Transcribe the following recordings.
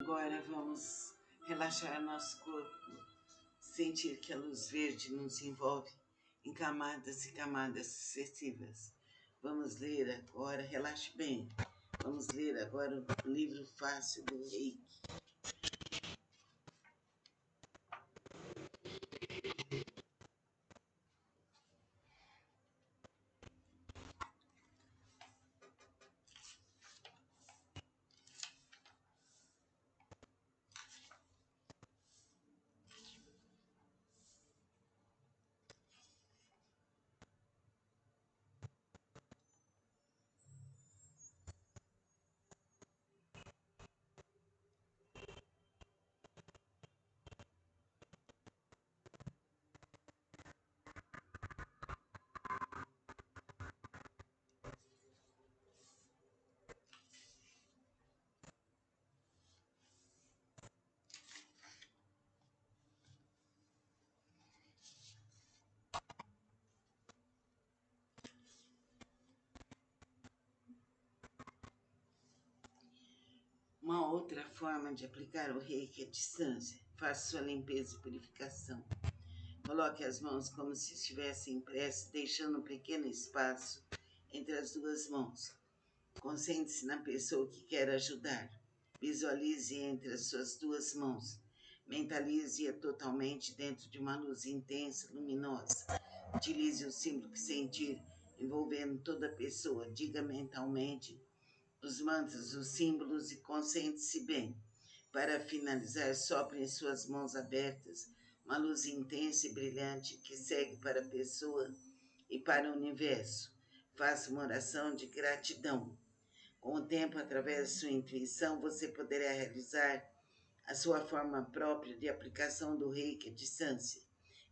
Agora vamos relaxar nosso corpo, sentir que a luz verde nos envolve em camadas e camadas sucessivas. Vamos ler agora, relaxe bem. Vamos ler agora o livro fácil do Reiki. Uma outra forma de aplicar o Reiki é à distância. Faça sua limpeza e purificação. Coloque as mãos como se estivessem em prece, deixando um pequeno espaço entre as duas mãos. Concentre-se na pessoa que quer ajudar. Visualize entre as suas duas mãos. Mentalize-a totalmente dentro de uma luz intensa, luminosa. Utilize o símbolo que sentir, envolvendo toda a pessoa. Diga mentalmente os mantras, os símbolos e concentre-se bem. Para finalizar, sopre em suas mãos abertas uma luz intensa e brilhante que segue para a pessoa e para o universo. Faça uma oração de gratidão. Com o tempo, através de sua intuição, você poderá realizar a sua forma própria de aplicação do Reiki à distância.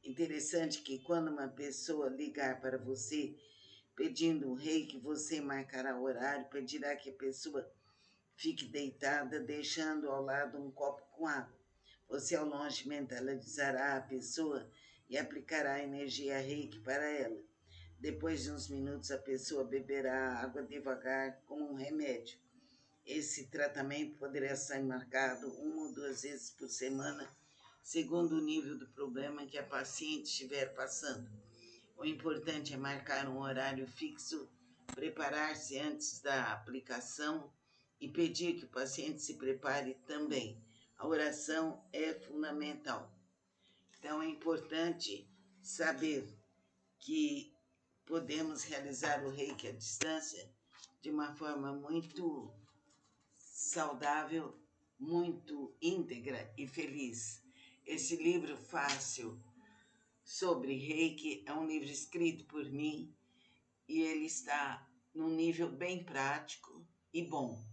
Interessante que quando uma pessoa ligar para você pedindo um Reiki, você marcará o horário, pedirá que a pessoa fique deitada, deixando ao lado um copo com água. Você ao longe mentalizará a pessoa e aplicará a energia Reiki para ela. Depois de uns minutos, a pessoa beberá a água devagar, como um remédio. Esse tratamento poderá ser marcado 1 ou 2 vezes por semana, segundo o nível do problema que a paciente estiver passando. O importante é marcar um horário fixo, preparar-se antes da aplicação e pedir que o paciente se prepare também. A oração é fundamental. Então é importante saber que podemos realizar o Reiki à distância de uma forma muito saudável, muito íntegra e feliz. Esse livro fácil sobre Reiki é um livro escrito por mim e ele está num nível bem prático e bom.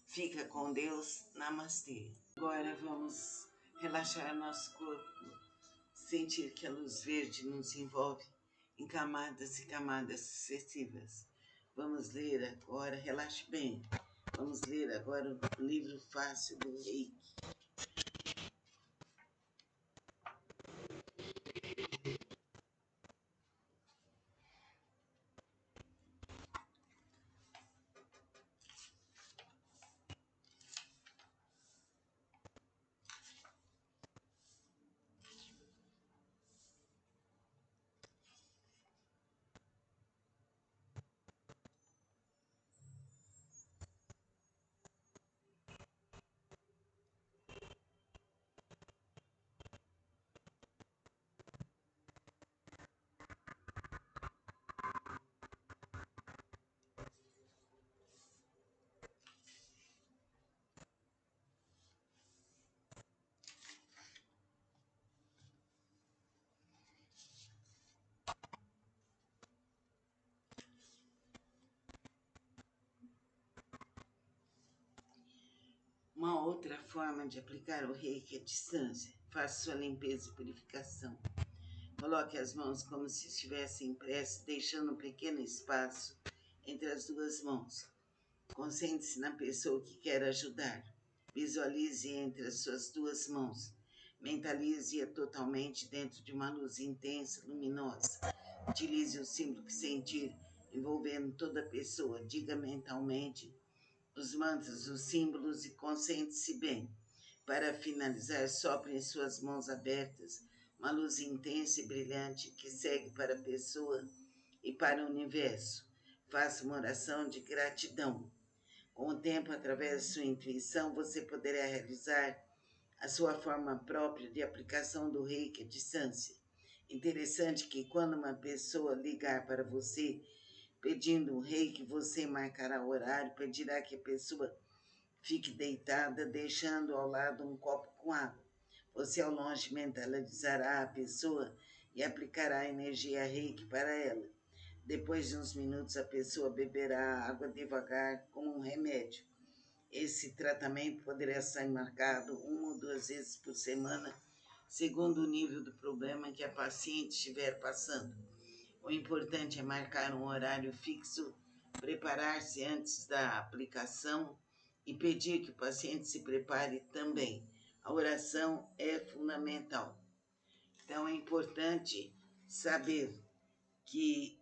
Fica com Deus. Namastê. Agora vamos relaxar nosso corpo, sentir que a luz verde nos envolve em camadas e camadas sucessivas. Vamos ler agora, relaxe bem. Vamos ler agora o livro fácil do Reiki. Uma outra forma de aplicar o Reiki é à distância. Faça sua limpeza e purificação. Coloque as mãos como se estivessem em prece, deixando um pequeno espaço entre as duas mãos. Concentre-se na pessoa que quer ajudar. Visualize entre as suas duas mãos. Mentalize-a totalmente dentro de uma luz intensa, luminosa. Utilize o símbolo que sentir, envolvendo toda a pessoa. Diga mentalmente os mantras, os símbolos e concentre-se bem. Para finalizar, sopre em suas mãos abertas uma luz intensa e brilhante que segue para a pessoa e para o universo. Faça uma oração de gratidão. Com o tempo, através de sua intuição, você poderá realizar a sua forma própria de aplicação do Reiki à distância. Interessante que quando uma pessoa ligar para você pedindo um Reiki, você marcará o horário, pedirá que a pessoa fique deitada, deixando ao lado um copo com água. Você ao longe mentalizará a pessoa e aplicará a energia Reiki para ela. Depois de uns minutos, a pessoa beberá a água devagar como um remédio. Esse tratamento poderá ser marcado 1 ou 2 vezes por semana, segundo o nível do problema que a paciente estiver passando. O importante é marcar um horário fixo, preparar-se antes da aplicação e pedir que o paciente se prepare também. A oração é fundamental. Então é importante saber que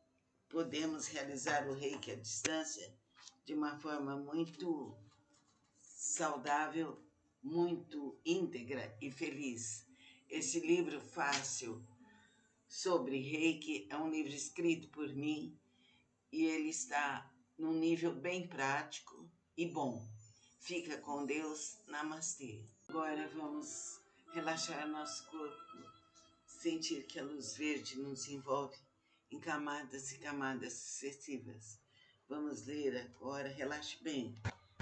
podemos realizar o Reiki à distância de uma forma muito saudável, muito íntegra e feliz. Esse livro fácil sobre Reiki é um livro escrito por mim e ele está num nível bem prático e bom. Fica com Deus. Namastê. Agora vamos relaxar nosso corpo, sentir que a luz verde nos envolve em camadas e camadas sucessivas. Vamos ler agora, relaxe bem.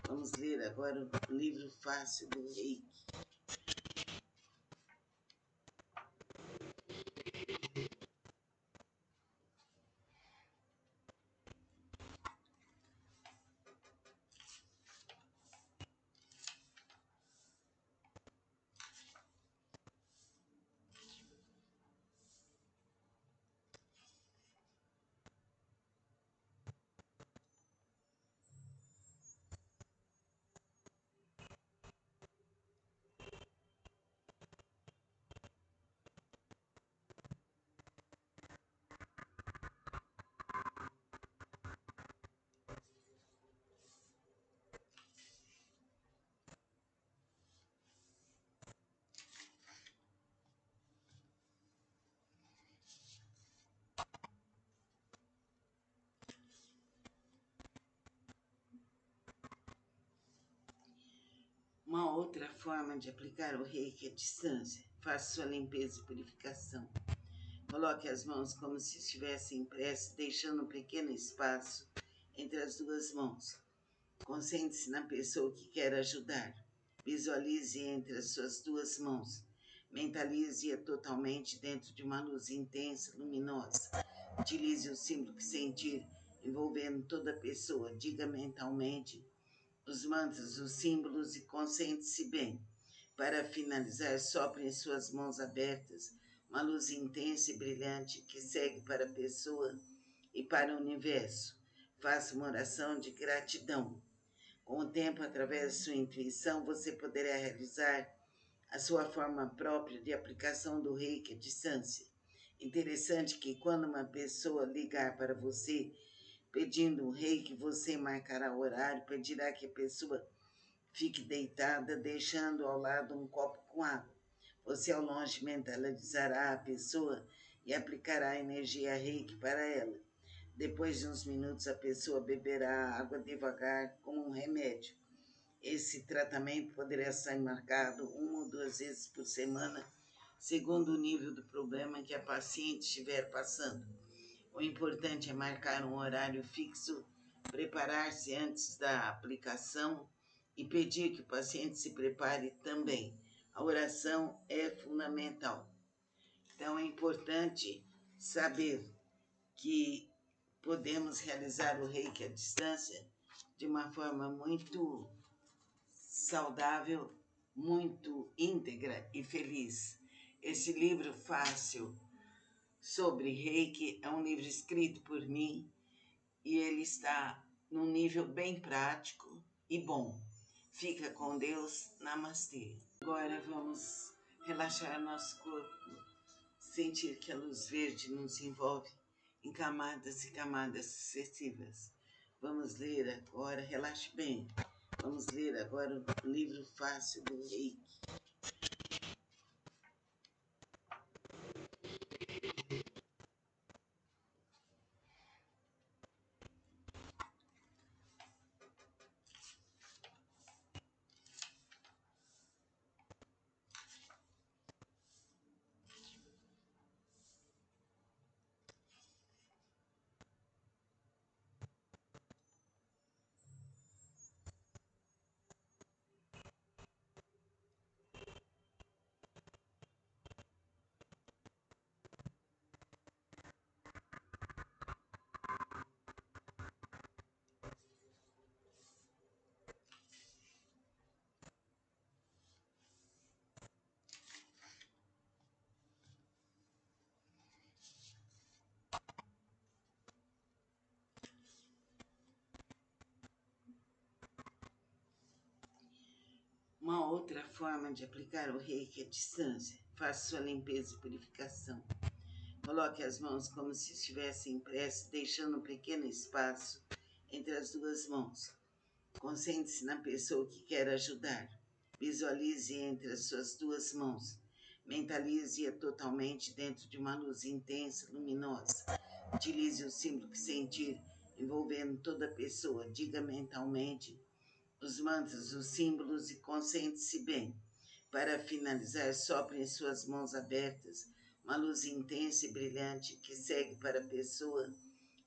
Vamos ler agora o livro fácil do Reiki. Uma outra forma de aplicar o Reiki à distância. Faça sua limpeza e purificação. Coloque as mãos como se estivessem em prece, deixando um pequeno espaço entre as duas mãos. Concentre-se na pessoa que quer ajudar. Visualize entre as suas duas mãos. Mentalize-a totalmente dentro de uma luz intensa, luminosa. Utilize o símbolo que sentir, envolvendo toda a pessoa. Diga mentalmente os mantras, os símbolos e concentre-se bem. Para finalizar, sopre em suas mãos abertas uma luz intensa e brilhante que segue para a pessoa e para o universo. Faça uma oração de gratidão. Com o tempo, através de sua intuição, você poderá realizar a sua forma própria de aplicação do Reiki à distância. Interessante que quando uma pessoa ligar para você pedindo um Reiki, você marcará o horário, pedirá que a pessoa fique deitada, deixando ao lado um copo com água. Você ao longe mentalizará a pessoa e aplicará a energia Reiki para ela. Depois de uns minutos, a pessoa beberá a água devagar como um remédio. Esse tratamento poderá ser marcado 1 ou 2 vezes por semana, segundo o nível do problema que a paciente estiver passando. O importante é marcar um horário fixo, preparar-se antes da aplicação e pedir que o paciente se prepare também. A oração é fundamental. Então é importante saber que podemos realizar o Reiki à distância de uma forma muito saudável, muito íntegra e feliz. Esse livro fácil sobre Reiki é um livro escrito por mim e ele está num nível bem prático e bom. Fica com Deus. Namastê. Agora vamos relaxar nosso corpo, sentir que a luz verde nos envolve em camadas e camadas sucessivas. Vamos ler agora, relaxe bem. Vamos ler agora o livro fácil do Reiki. outra forma de aplicar o reiki à distância. Faça sua limpeza e purificação. Coloque as mãos como se estivessem em prece, deixando um pequeno espaço entre as duas mãos. Concentre-se na pessoa que quer ajudar. Visualize entre as suas duas mãos. Mentalize-a totalmente dentro de uma luz intensa, luminosa. Utilize o símbolo que sentir, envolvendo toda a pessoa. Diga mentalmente os mantras, os símbolos e concentre-se bem. Para finalizar, sopre em suas mãos abertas uma luz intensa e brilhante que segue para a pessoa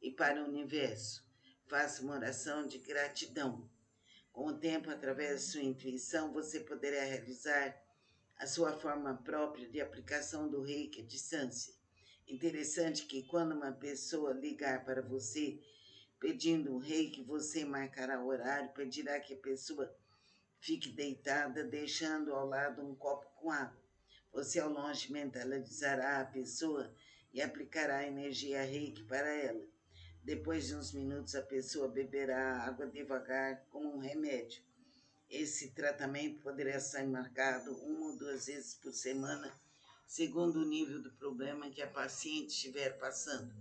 e para o universo. Faça uma oração de gratidão. Com o tempo, através de sua intuição, você poderá realizar a sua forma própria de aplicação do reiki à distância. Interessante que quando uma pessoa ligar para você pedindo um reiki, você marcará o horário, pedirá que a pessoa fique deitada, deixando ao lado um copo com água. Você ao longe mentalizará a pessoa e aplicará a energia reiki para ela. Depois de uns minutos, a pessoa beberá a água devagar como um remédio. Esse tratamento poderá ser marcado 1 ou 2 vezes por semana, segundo o nível do problema que a paciente estiver passando.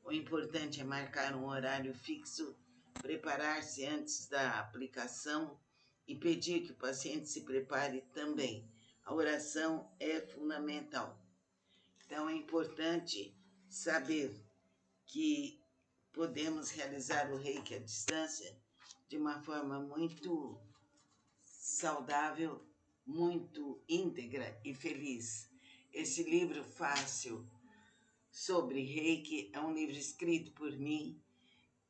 O importante é marcar um horário fixo, preparar-se antes da aplicação e pedir que o paciente se prepare também. A oração é fundamental. Então é importante saber que podemos realizar o reiki à distância de uma forma muito saudável, muito íntegra e feliz. Esse livro fácil sobre reiki é um livro escrito por mim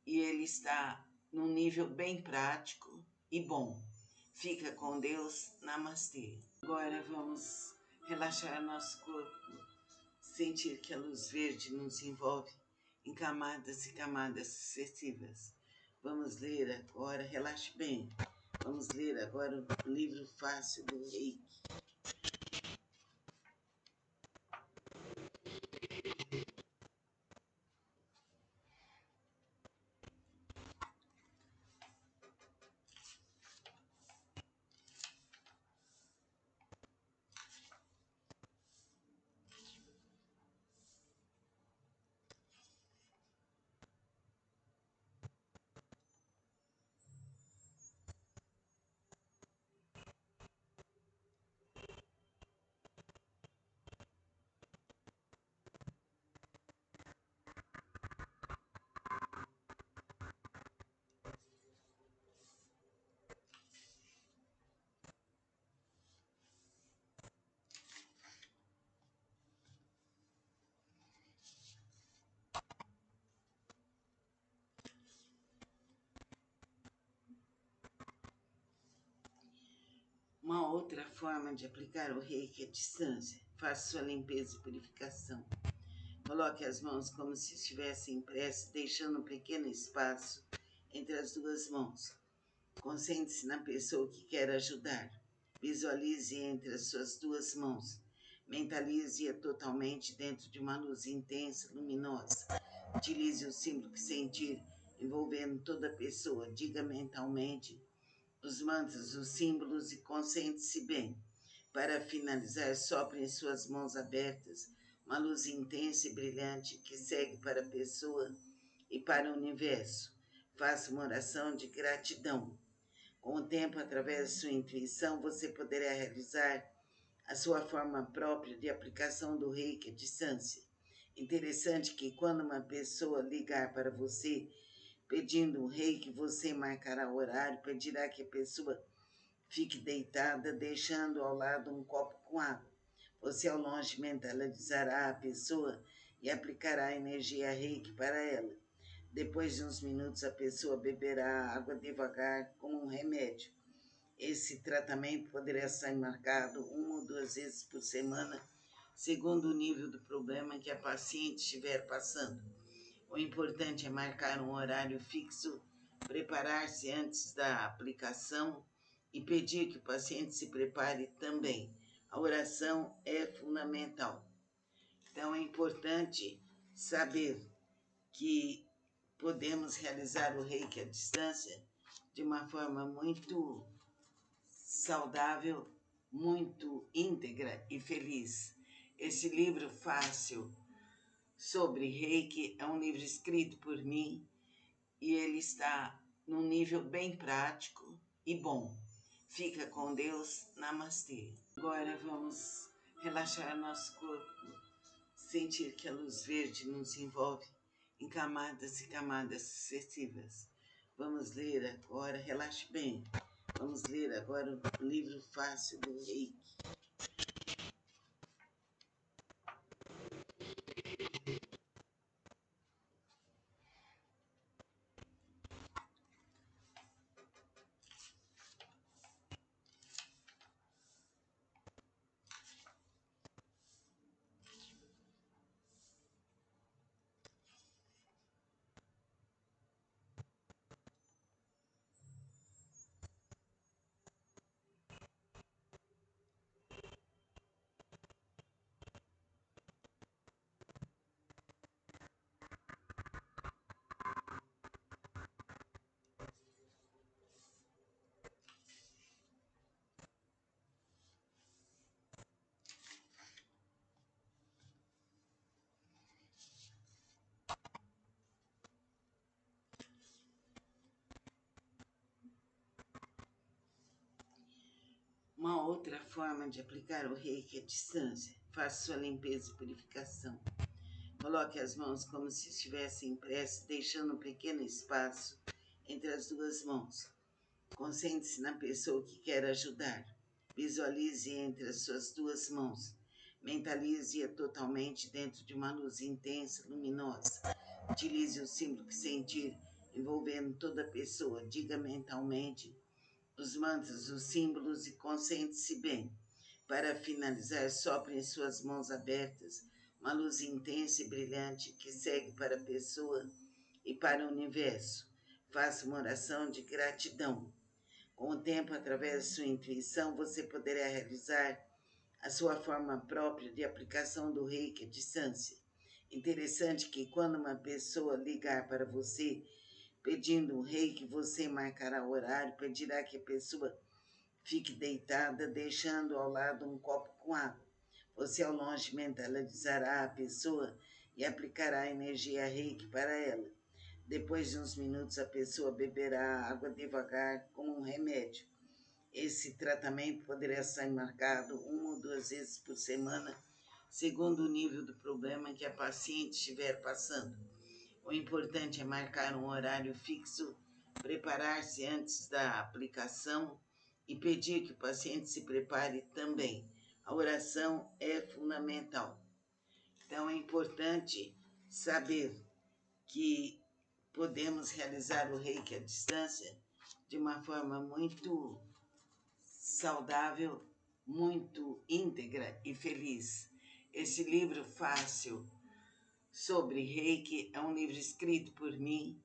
e ele está num nível bem prático e bom. Fica com Deus. Namastê. Agora vamos relaxar nosso corpo, sentir que a luz verde nos envolve em camadas e camadas sucessivas. Vamos ler agora, relaxe bem. Vamos ler agora o livro fácil do Reiki. Uma outra forma de aplicar o reiki à distância. Faça sua limpeza e purificação. Coloque as mãos como se estivessem em prece, deixando um pequeno espaço entre as duas mãos. Concentre-se na pessoa que quer ajudar. Visualize entre as suas duas mãos. Mentalize-a totalmente dentro de uma luz intensa, luminosa. Utilize o símbolo que sentir, envolvendo toda a pessoa. Diga mentalmente os mantras, os símbolos e concentre-se bem. Para finalizar, sopre em suas mãos abertas uma luz intensa e brilhante que segue para a pessoa e para o universo. Faça uma oração de gratidão. Com o tempo, através de sua intuição, você poderá realizar a sua forma própria de aplicação do reiki à distância. Interessante que quando uma pessoa ligar para você pedindo um reiki, você marcará o horário, pedirá que a pessoa fique deitada, deixando ao lado um copo com água. Você ao longe mentalizará a pessoa e aplicará a energia reiki para ela. Depois de uns minutos, a pessoa beberá a água devagar como um remédio. Esse tratamento poderá ser marcado 1 ou 2 vezes por semana, segundo o nível do problema que a paciente estiver passando. O importante é marcar um horário fixo, preparar-se antes da aplicação e pedir que o paciente se prepare também. A oração é fundamental. Então é importante saber que podemos realizar o reiki à distância de uma forma muito saudável, muito íntegra e feliz. Esse livro fácil sobre Reiki é um livro escrito por mim e ele está num nível bem prático e bom. Fica com Deus. Namastê. Agora vamos relaxar nosso corpo, sentir que a luz verde nos envolve em camadas e camadas sucessivas. Vamos ler agora, relaxe bem. Vamos ler agora o livro fácil do Reiki. Uma outra forma de aplicar o Reiki à distância. Faça sua limpeza e purificação. Coloque as mãos como se estivesse em prece, deixando um pequeno espaço entre as duas mãos. Concentre-se na pessoa que quer ajudar. Visualize entre as suas duas mãos. Mentalize-a totalmente dentro de uma luz intensa, luminosa. Utilize o símbolo que sentir, envolvendo toda a pessoa. Diga mentalmente os mantras, os símbolos e concentre-se bem. Para finalizar, sopre em suas mãos abertas uma luz intensa e brilhante que segue para a pessoa e para o universo. Faça uma oração de gratidão. Com o tempo, através de sua intuição, você poderá realizar a sua forma própria de aplicação do Reiki à distância. Interessante que quando uma pessoa ligar para você pedindo um Reiki, você marcará o horário, pedirá que a pessoa fique deitada, deixando ao lado um copo com água. Você ao longe mentalizará a pessoa e aplicará a energia Reiki para ela. Depois de uns minutos, a pessoa beberá a água devagar, como um remédio. Esse tratamento poderá ser marcado 1 ou 2 vezes por semana, segundo o nível do problema que a paciente estiver passando. O importante é marcar um horário fixo, preparar-se antes da aplicação e pedir que o paciente se prepare também. A oração é fundamental. Então é importante saber que podemos realizar o Reiki à distância de uma forma muito saudável, muito íntegra e feliz. Esse livro fácil sobre Reiki é um livro escrito por mim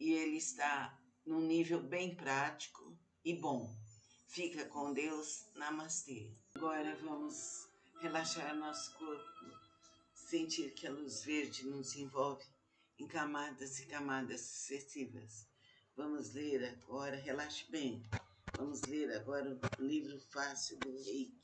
e ele está num nível bem prático e bom. Fica com Deus. Namastê. Agora vamos relaxar nosso corpo, sentir que a luz verde nos envolve em camadas e camadas sucessivas. Vamos ler agora, relaxe bem. Vamos ler agora o livro fácil do Reiki.